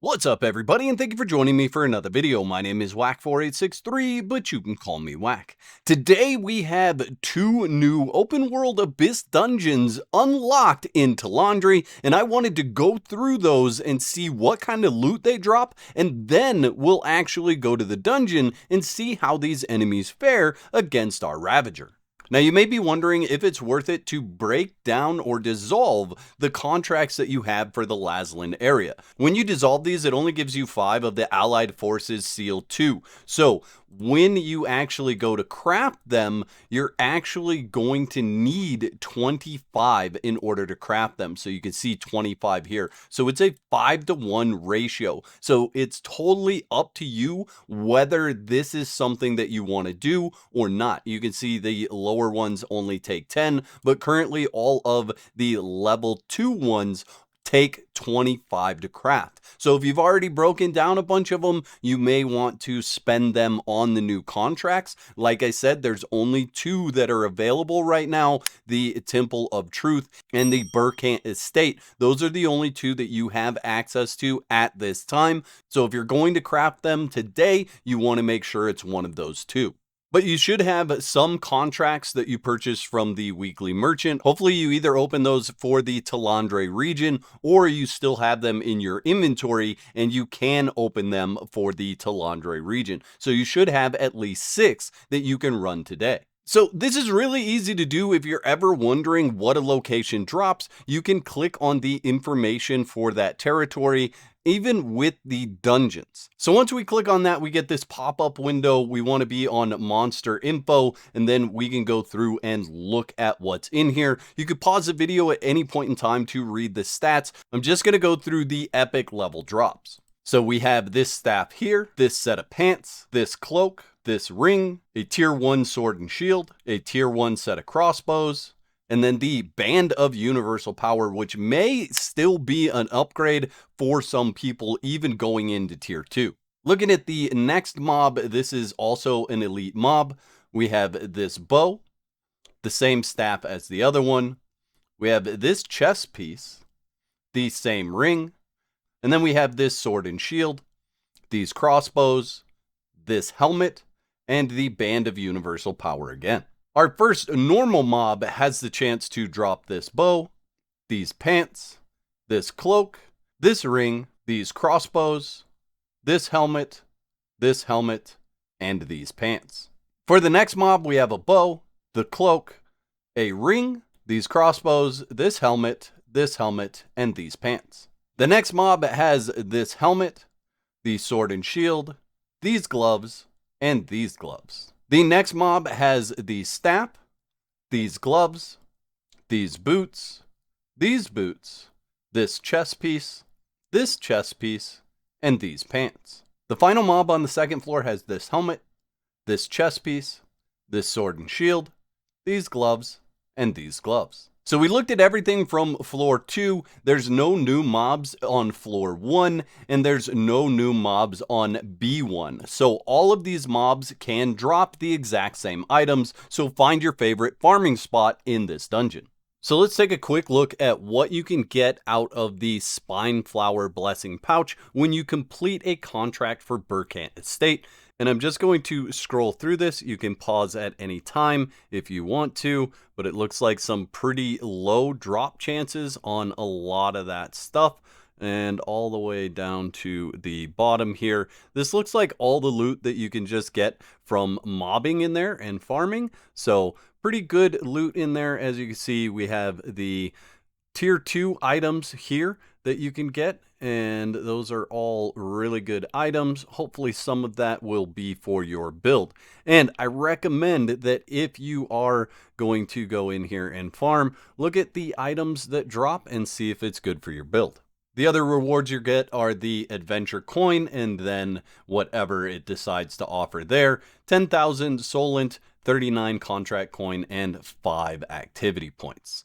What's up everybody, and thank you for joining me for another video. My name is Whack4863, but you can call me Whack. Today we have two new open world Abyss dungeons unlocked in Talandri, and I wanted to go through those and see what kind of loot they drop, and then we'll actually go to the dungeon and see how these enemies fare against our Ravager. Now, you may be wondering if it's worth it to break down or dissolve the contracts that you have for the Laslan area. When you dissolve these, it only gives you 5 of the Allied Forces Seal 2. So, when you actually go to craft them, you're actually going to need 25 in order to craft them. So you can see 25 here. So it's a 5-to-1 ratio. So it's totally up to you whether this is something that you want to do or not. You can see the lower ones only take 10, but currently all of the level 2 ones take 25 to craft. So if you've already broken down a bunch of them, you may want to spend them on the new contracts. Like I said, there's only 2 that are available right now, the Temple of Truth and the Bercant Estate. Those are the only 2 that you have access to at this time. So if you're going to craft them today, you want to make sure it's one of those 2. But you should have some contracts that you purchase from the weekly merchant. Hopefully you either open those for the Talandre region or you still have them in your inventory and you can open them for the Talandre region. So you should have at least 6 that you can run today. So this is really easy to do. If you're ever wondering what a location drops, you can click on the information for that territory, even with the dungeons. So once we click on that, we get this pop-up window. We want to be on monster info, and then we can go through and look at what's in here. You could pause the video at any point in time to read the stats. I'm just going to go through the epic level drops. So we have this staff here, this set of pants, this cloak, this ring, a tier 1 sword and shield, a tier 1 set of crossbows, and then the Band of Universal Power, which may still be an upgrade for some people, even going into tier 2. Looking at the next mob, this is also an elite mob. We have this bow, the same staff as the other one. We have this chest piece, the same ring, and then we have this sword and shield, these crossbows, this helmet, and the Band of Universal Power again. Our first normal mob has the chance to drop this bow, these pants, this cloak, this ring, these crossbows, this helmet, and these pants. For the next mob, we have a bow, the cloak, a ring, these crossbows, this helmet, and these pants. The next mob has this helmet, the sword and shield, these gloves, and these gloves. The next mob has the staff, these gloves, these boots, this chest piece, and these pants. The final mob on the second floor has this helmet, this chest piece, this sword and shield, these gloves, and these gloves. So we looked at everything from floor 2. There's no new mobs on floor 1, and there's no new mobs on B1. So all of these mobs can drop the exact same items, so find your favorite farming spot in this dungeon. So let's take a quick look at what you can get out of the Spineflower Blessing pouch when you complete a contract for Bercant Estate. And I'm just going to scroll through this. You can pause at any time if you want to, but it looks like some pretty low drop chances on a lot of that stuff. And all the way down to the bottom here, this looks like all the loot that you can just get from mobbing in there and farming. So pretty good loot in there. As you can see, we have the tier 2 items here that you can get, and those are all really good items. Hopefully some of that will be for your build. And I recommend that if you are going to go in here and farm, look at the items that drop and see if it's good for your build. The other rewards you get are the adventure coin and then whatever it decides to offer there. 10,000 Solent, 39 contract coin, and 5 activity points.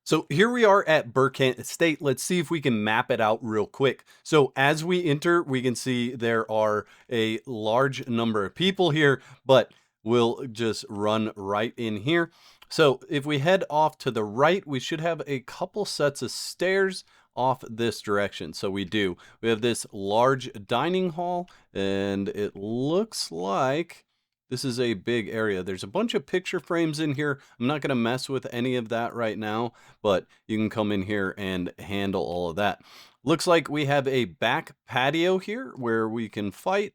So here we are at Bercant Estate. Let's see if we can map it out real quick. So as we enter, we can see there are a large number of people here, but we'll just run right in here. So if we head off to the right, we should have a couple sets of stairs off this direction. So we do. We have this large dining hall, and it looks like this is a big area. There's a bunch of picture frames in here. I'm not going to mess with any of that right now, but you can come in here and handle all of that. Looks like we have a back patio here where we can fight.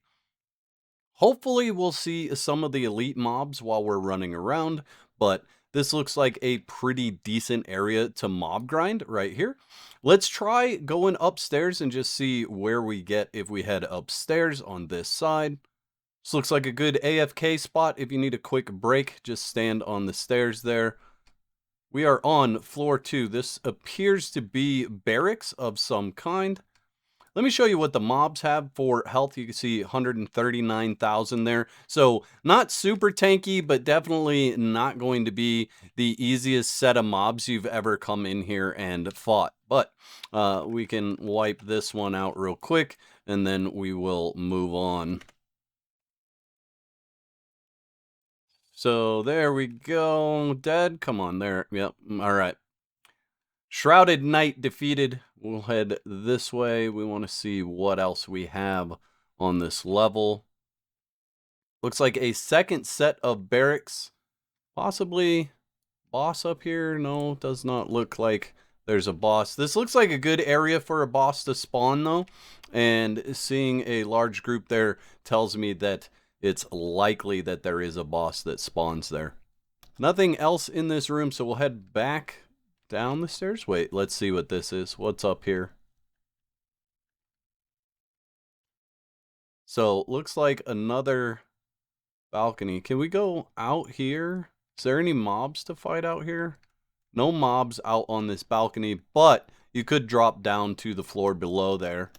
Hopefully we'll see some of the elite mobs while we're running around, but this looks like a pretty decent area to mob grind right here. Let's try going upstairs and just see where we get if we head upstairs on this side. This looks like a good AFK spot. If you need a quick break, just stand on the stairs there. We are on floor 2. This appears to be barracks of some kind. Let me show you what the mobs have for health. You can see 139,000 there. So not super tanky, but definitely not going to be the easiest set of mobs you've ever come in here and fought. But we can wipe this one out real quick, and then we will move on. So there we go. Dead. Come on there. Yep. All right. Shrouded Knight defeated. We'll head this way. We want to see what else we have on this level. Looks like a second set of barracks. Possibly boss up here. No, does not look like there's a boss. This looks like a good area for a boss to spawn though. And seeing a large group there tells me that it's likely that there is a boss that spawns there. Nothing else in this room, so we'll head back down the stairs. Wait, let's see what this is. What's up here? So looks like another balcony. Can we go out here? Is there any mobs to fight out here? No mobs out on this balcony, but you could drop down to the floor below there.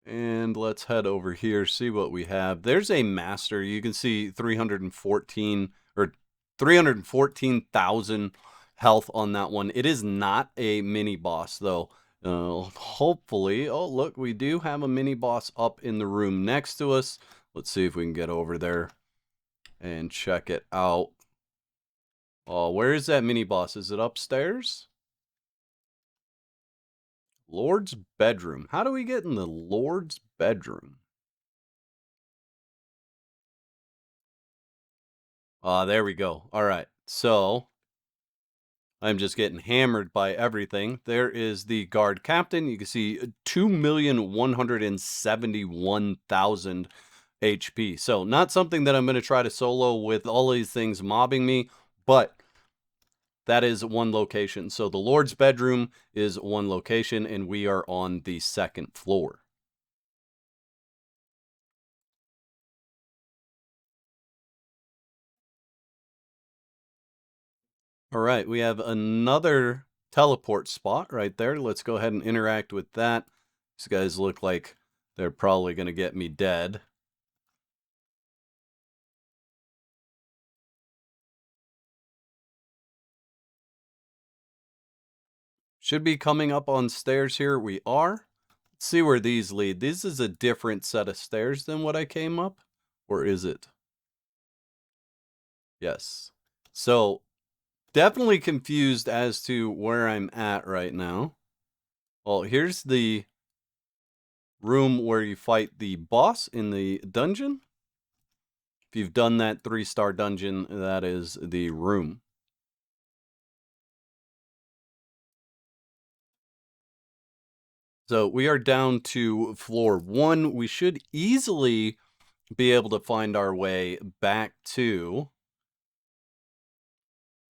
And let's head over here, see what we have. There's a master. You can see 314 or 314,000 health on that one. It is not a mini boss though. Hopefully, oh look, we do have a mini boss up in the room next to us. Let's see if we can get over there and check it out. Oh, where is that mini boss? Is it upstairs? Lord's bedroom. How do we get in the Lord's bedroom? There we go. All right. So I'm just getting hammered by everything. There is the guard captain. You can see 2,171,000 HP. So not something that I'm going to try to solo with all these things mobbing me, but that is one location. So the Lord's bedroom is one location, and we are on the second floor. All right, we have another teleport spot right there. Let's go ahead and interact with that. These guys look like they're probably going to get me dead. Should be coming up on stairs here. We are. Let's see where these lead. This is a different set of stairs than what I came up. Or is it? Yes. So, definitely confused as to where I'm at right now. Well, here's the room where you fight the boss in the dungeon. If you've done that 3-star dungeon, that is the room. So we are down to floor 1. We should easily be able to find our way back to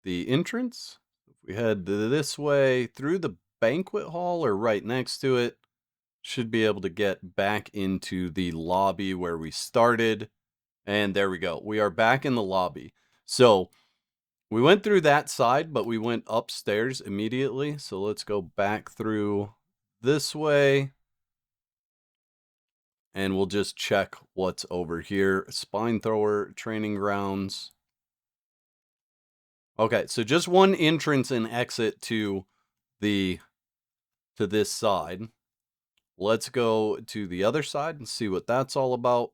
the entrance. If we head this way through the banquet hall or right next to it, should be able to get back into the lobby where we started. And there we go. We are back in the lobby. So we went through that side, but we went upstairs immediately. So let's go back through this way. And we'll just check what's over here. Spine thrower, training grounds. Okay, so just one entrance and exit to this side. Let's go to the other side and see what that's all about.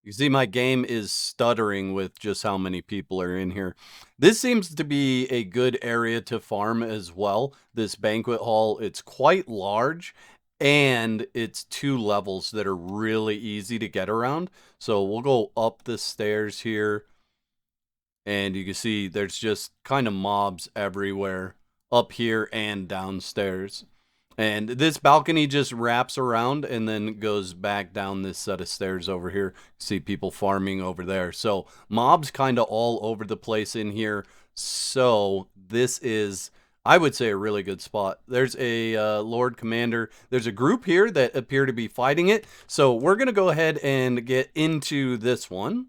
You see, my game is stuttering with just how many people are in here. This seems to be a good area to farm as well. This banquet hall, it's quite large and it's 2 levels that are really easy to get around. So we'll go up the stairs here and you can see there's just kind of mobs everywhere up here and downstairs. And this balcony just wraps around and then goes back down this set of stairs over here. See people farming over there. So mobs kind of all over the place in here. So this is, I would say, a really good spot. There's a Lord Commander. There's a group here that appear to be fighting it. So we're going to go ahead and get into this one.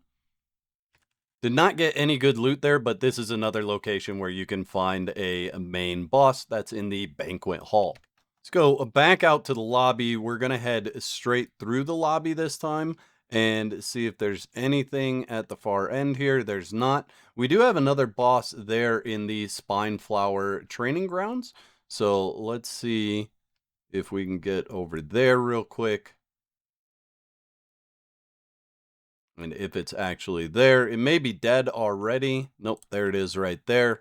Did not get any good loot there, but this is another location where you can find a main boss that's in the banquet hall. Let's go back out to the lobby. We're going to head straight through the lobby this time and see if there's anything at the far end here. There's not. We do have another boss there in the Spineflower training grounds. So let's see if we can get over there real quick. And if it's actually there, it may be dead already. Nope, there it is right there.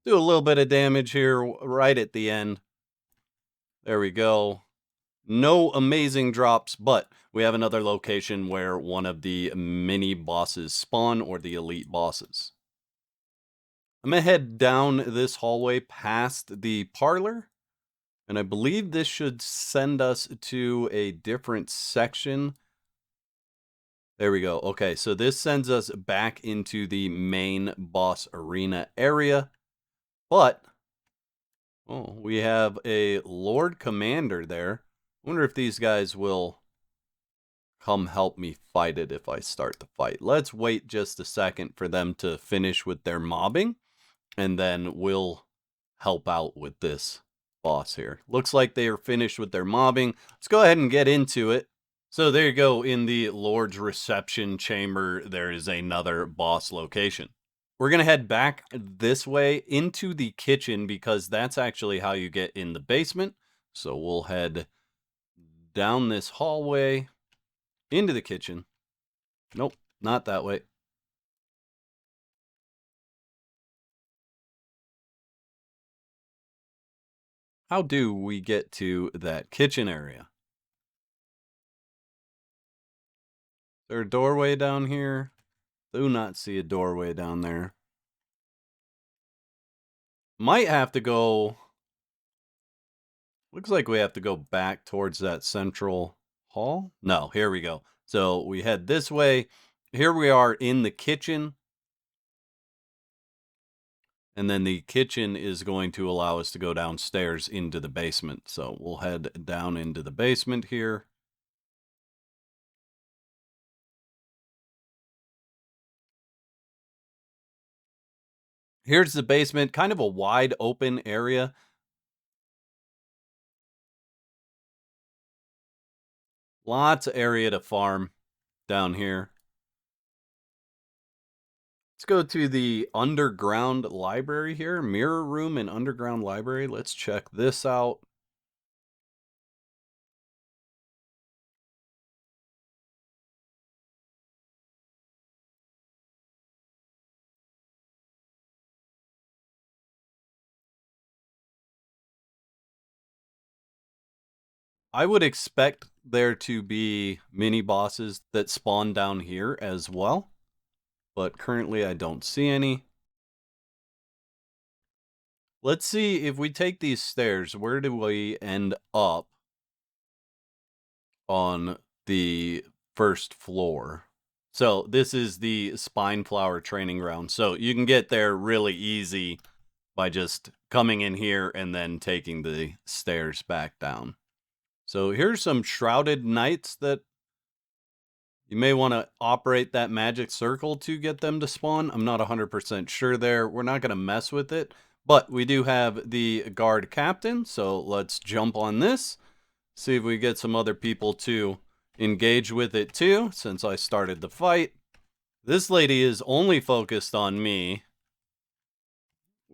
Do a little bit of damage here right at the end. There we go. No amazing drops, but we have another location where one of the mini bosses spawn, or the elite bosses. I'm going to head down this hallway past the parlor, and I believe this should send us to a different section. There we go. Okay, so this sends us back into the main boss arena area, but oh, we have a Lord Commander there. I wonder if these guys will come help me fight it if I start the fight. Let's wait just a second for them to finish with their mobbing, and then we'll help out with this boss here. Looks like they are finished with their mobbing. Let's go ahead and get into it. So there you go. In the Lord's reception chamber, there is another boss location. We're going to head back this way into the kitchen because that's actually how you get in the basement. So we'll head down this hallway into the kitchen. Nope, not that way. How do we get to that kitchen area? Is there a doorway down here? Do not see a doorway down there. Might have to go. Looks like we have to go back towards that central hall. No, here we go. So we head this way. Here we are in the kitchen. And then the kitchen is going to allow us to go downstairs into the basement. So we'll head down into the basement here. Here's the basement, kind of a wide open area. Lots of area to farm down here. Let's go to the underground library here. Mirror room and underground library. Let's check this out. I would expect there to be mini bosses that spawn down here as well, but currently I don't see any. Let's see if we take these stairs, where do we end up on the first floor? So this is the Spineflower training ground. So you can get there really easy by just coming in here and then taking the stairs back down. So here's some shrouded knights that you may want to operate that magic circle to get them to spawn. I'm not 100% sure there. We're not going to mess with it. But we do have the guard captain. So let's jump on this. See if we get some other people to engage with it too, since I started the fight. This lady is only focused on me.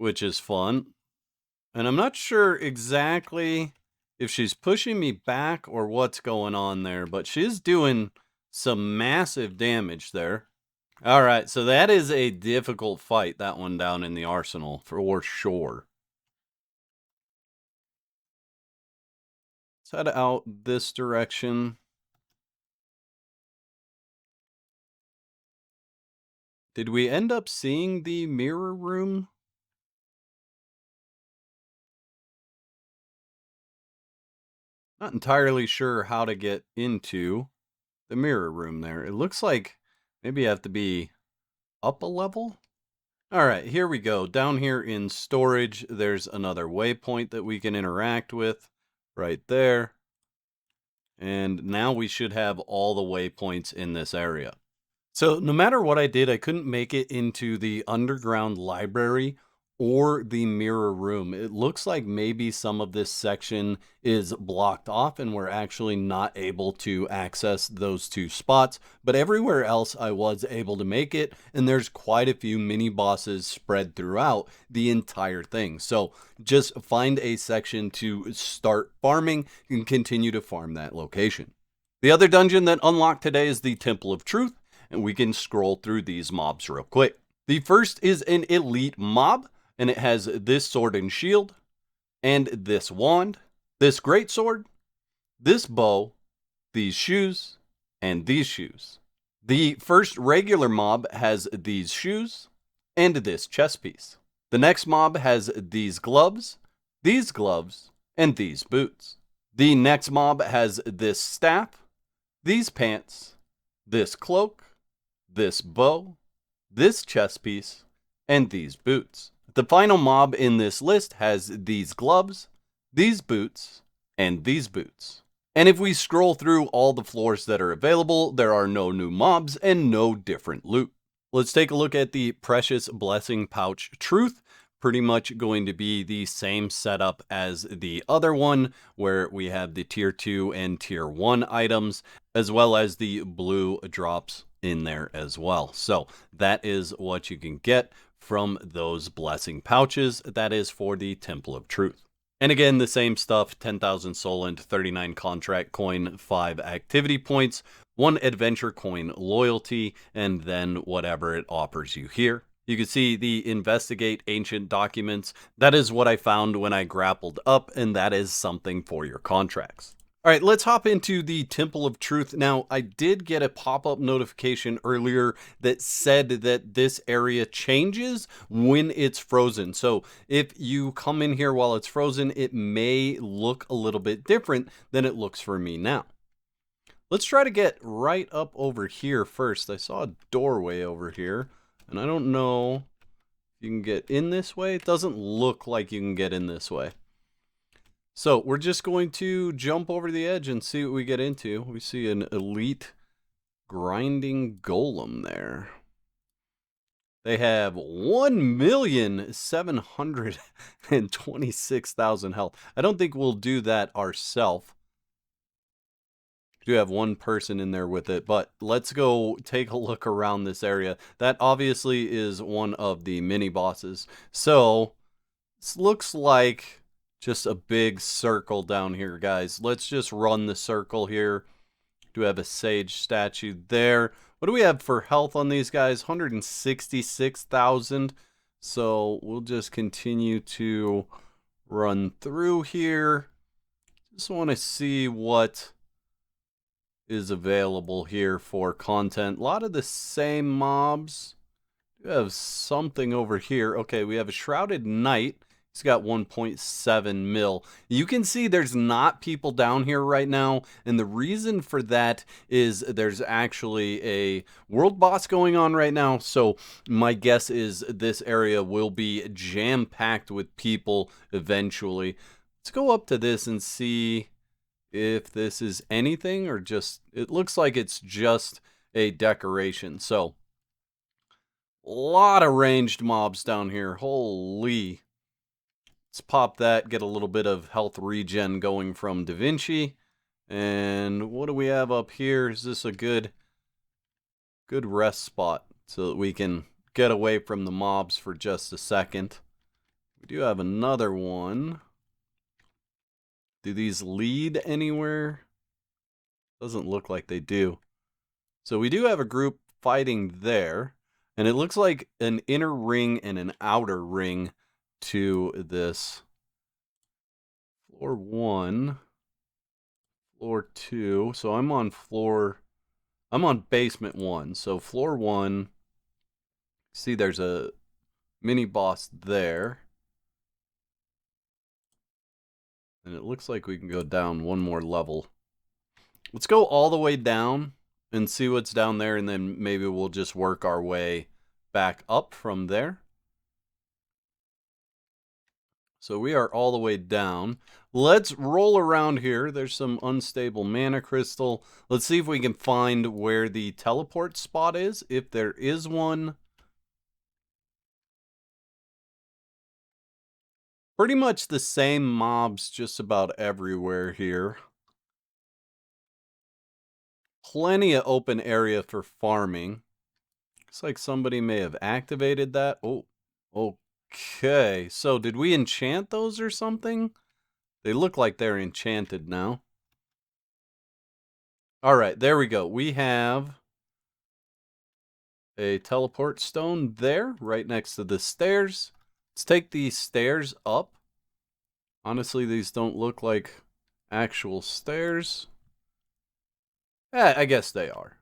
which is fun. And I'm not sure exactly if she's pushing me back or what's going on there, but she's doing some massive damage there. All right, so that is a difficult fight, that one down in the arsenal, for sure. Let's head out this direction. Did we end up seeing the mirror room? Not entirely sure how to get into the mirror room there. It looks like maybe you have to be up a level. All right, here we go. Down here in storage, there's another waypoint that we can interact with right there. And now we should have all the waypoints in this area. So no matter what I did, I couldn't make it into the underground library or the mirror room. It looks like maybe some of this section is blocked off and we're actually not able to access those two spots. But everywhere else I was able to make it, and there's quite a few mini bosses spread throughout the entire thing. So just find a section to start farming and continue to farm that location. The other dungeon that unlocked today is the Temple of Truth, and we can scroll through these mobs real quick. The first is an elite mob, and it has this sword and shield, and this wand, this great sword, this bow, these shoes, and these shoes. The first regular mob has these shoes, and this chest piece. The next mob has these gloves, and these boots. The next mob has this staff, these pants, this cloak, this bow, this chest piece, and these boots. The final mob in this list has these gloves, these boots, and these boots. And if we scroll through all the floors that are available, there are no new mobs and no different loot. Let's take a look at the Precious Blessing Pouch Truth. Pretty much going to be the same setup as the other one, where we have the tier 2 and tier 1 items, as well as the blue drops in there as well. So that is what you can get from those blessing pouches. That is for the Temple of Truth. And again, the same stuff, 10,000 Solent, 39 contract coin, 5 activity points, 1 adventure coin loyalty, and then whatever it offers you here. You can see the investigate ancient documents. That is what I found when I grappled up, and that is something for your contracts. All right, let's hop into the Temple of Truth. Now, I did get a pop-up notification earlier that said that this area changes when it's frozen. So if you come in here while it's frozen, it may look a little bit different than it looks for me now. Let's try to get right up over here first. I saw a doorway over here, and I don't know if you can get in this way. It doesn't look like you can get in this way. So we're just going to jump over the edge and see what we get into. We see an elite grinding golem there. They have 1,726,000 health. I don't think we'll do that ourselves. We do have one person in there with it, but let's go take a look around this area. That obviously is one of the mini bosses. So this looks like just a big circle down here, guys. Let's just run the circle here. Do have a sage statue there. What do we have for health on these guys? 166,000. So we'll just continue to run through here. Just want to see what is available here for content. A lot of the same mobs. We have something over here. Okay, we have a Shrouded Knight. He's got 1.7 mil. You can see there's not people down here right now, and the reason for that is there's actually a world boss going on right now, so my guess is this area will be jam-packed with people eventually. Let's go up to this and see if this is anything or just, it looks like it's just a decoration. So, a lot of ranged mobs down here. Holy. Let's pop that, get a little bit of health regen going from Da Vinci. And what do we have up here? Is this a good rest spot so that we can get away from the mobs for just a second? We do have another one. Do these lead anywhere? Doesn't look like they do. So we do have a group fighting there. And it looks like an inner ring and an outer ring to this. Floor 1. Floor 2. So I'm on basement 1. So floor 1. See, there's a mini boss there. And it looks like we can go down one more level. Let's go all the way down and see what's down there, and then maybe we'll just work our way back up from there. So we are all the way down. Let's roll around here. There's some unstable mana crystal. Let's see if we can find where the teleport spot is, if there is one. Pretty much the same mobs just about everywhere here. Plenty of open area for farming. Looks like somebody may have activated that. Oh, okay. So did we enchant those or something? They look like they're enchanted now. All right, there we go. We have a teleport stone there, right next to the stairs. Let's take these stairs up. Honestly, these don't look like actual stairs. I guess they are.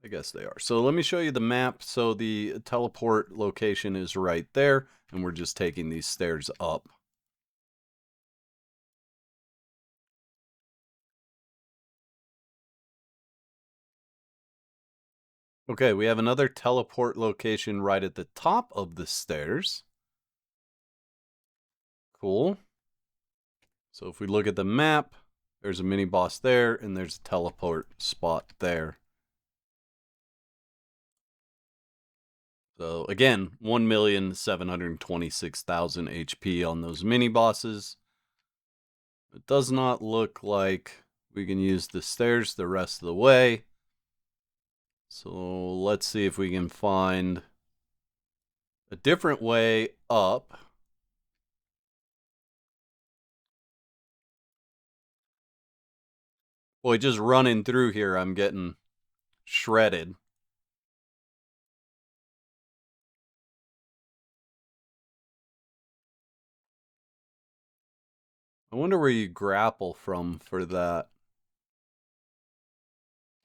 I guess they are. So let me show you the map. So the teleport location is right there, and we're just taking these stairs up. Okay, we have another teleport location right at the top of the stairs. Cool. So if we look at the map, there's a mini boss there, and there's a teleport spot there. So again, 1,726,000 HP on those mini bosses. It does not look like we can use the stairs the rest of the way. So let's see if we can find a different way up. Boy, just running through here, I'm getting shredded. I wonder where you grapple from for that.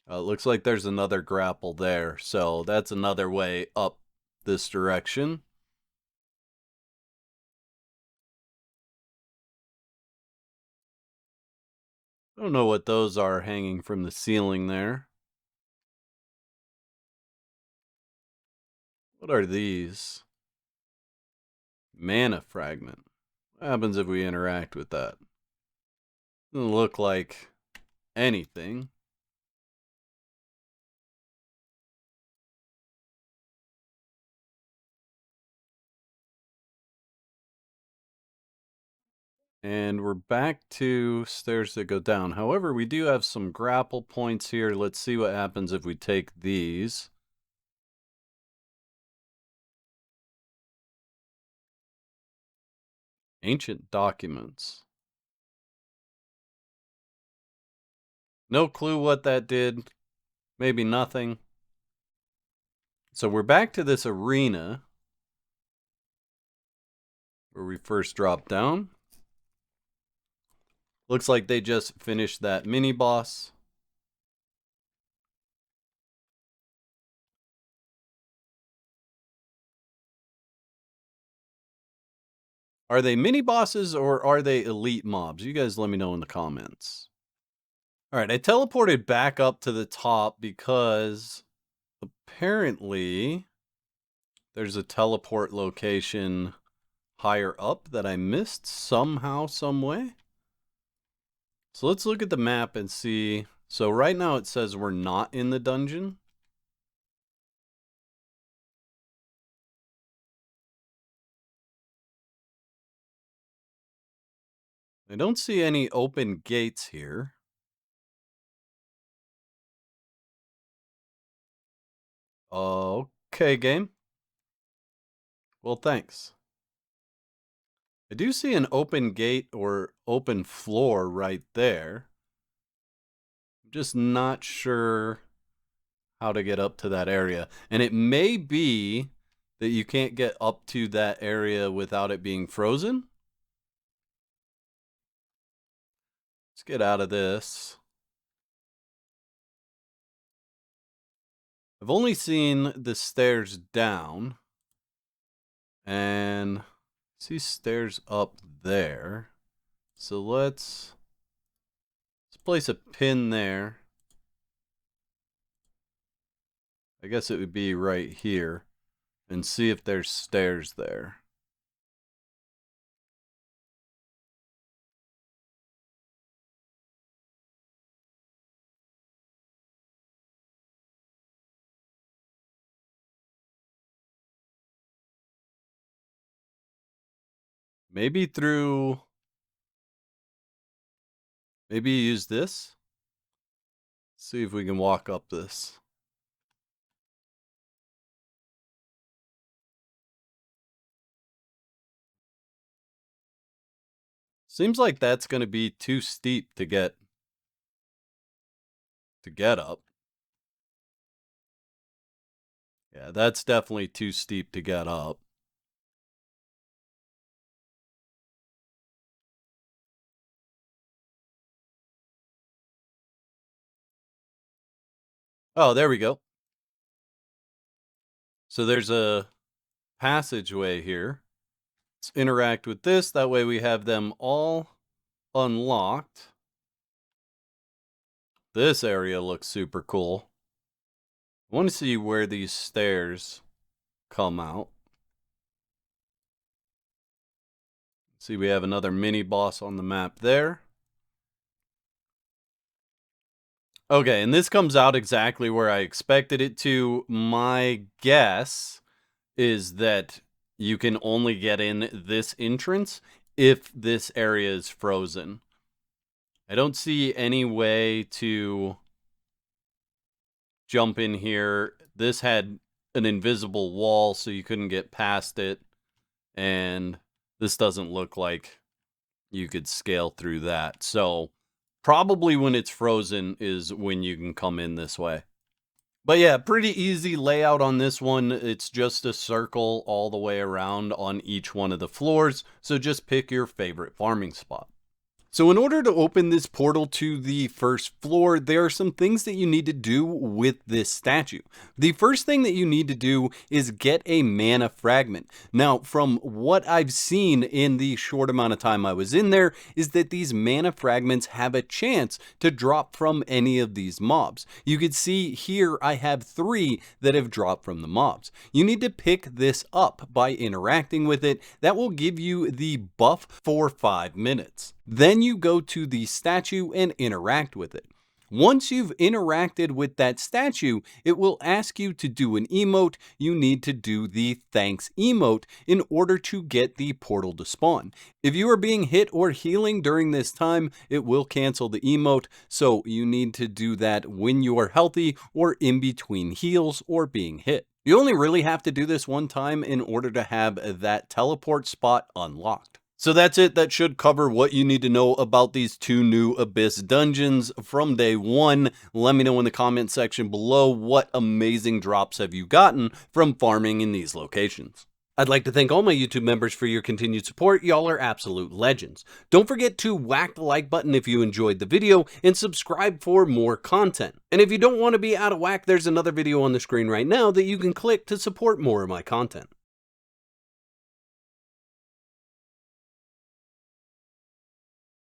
It looks like there's another grapple there, so that's another way up this direction. I don't know what those are hanging from the ceiling there. What are these? Mana fragment. What happens if we interact with that? Doesn't look like anything. And we're back to stairs that go down. However, we do have some grapple points here. Let's see what happens if we take these. Ancient documents. No clue what that did. Maybe nothing. So we're back to this arena where we first dropped down. Looks like they just finished that mini boss. Are they mini bosses or are they elite mobs? You guys let me know in the comments. All right, I teleported back up to the top because apparently there's a teleport location higher up that I missed somehow, some way. So let's look at the map and see. So right now it says we're not in the dungeon. I don't see any open gates here. Okay, game. Well, thanks. I do see an open gate or open floor right there. I'm just not sure how to get up to that area. And it may be that you can't get up to that area without it being frozen. Let's get out of this. I've only seen the stairs down. And see stairs up there. So let's place a pin there. I guess it would be right here. And see if there's stairs there. Maybe use this. See if we can walk up this. Seems like that's going to be too steep to get up. Yeah, that's definitely too steep to get up. Oh, there we go. So there's a passageway here. Let's interact with this. That way we have them all unlocked. This area looks super cool. I want to see where these stairs come out. See, we have another mini boss on the map there. Okay, and this comes out exactly where I expected it to. My guess is that you can only get in this entrance if this area is frozen. I don't see any way to jump in here. This had an invisible wall, so you couldn't get past it. And this doesn't look like you could scale through that. So probably when it's frozen is when you can come in this way. But yeah, pretty easy layout on this one. It's just a circle all the way around on each one of the floors. So just pick your favorite farming spot. So in order to open this portal to the first floor, there are some things that you need to do with this statue. The first thing that you need to do is get a mana fragment. Now, from what I've seen in the short amount of time I was in there, is that these mana fragments have a chance to drop from any of these mobs. You can see here I have 3 that have dropped from the mobs. You need to pick this up by interacting with it. That will give you the buff for 5 minutes. Then you go to the statue and interact with it. Once you've interacted with that statue, it will ask you to do an emote. You need to do the thanks emote in order to get the portal to spawn. If you are being hit or healing during this time, it will cancel the emote, so you need to do that when you are healthy or in between heals or being hit. You only really have to do this one time in order to have that teleport spot unlocked. So that's it. That should cover what you need to know about these 2 new Abyss dungeons from day 1. Let me know in the comment section below what amazing drops have you gotten from farming in these locations. I'd like to thank all my YouTube members for your continued support. Y'all are absolute legends. Don't forget to whack the like button if you enjoyed the video and subscribe for more content. And if you don't want to be out of whack, there's another video on the screen right now that you can click to support more of my content.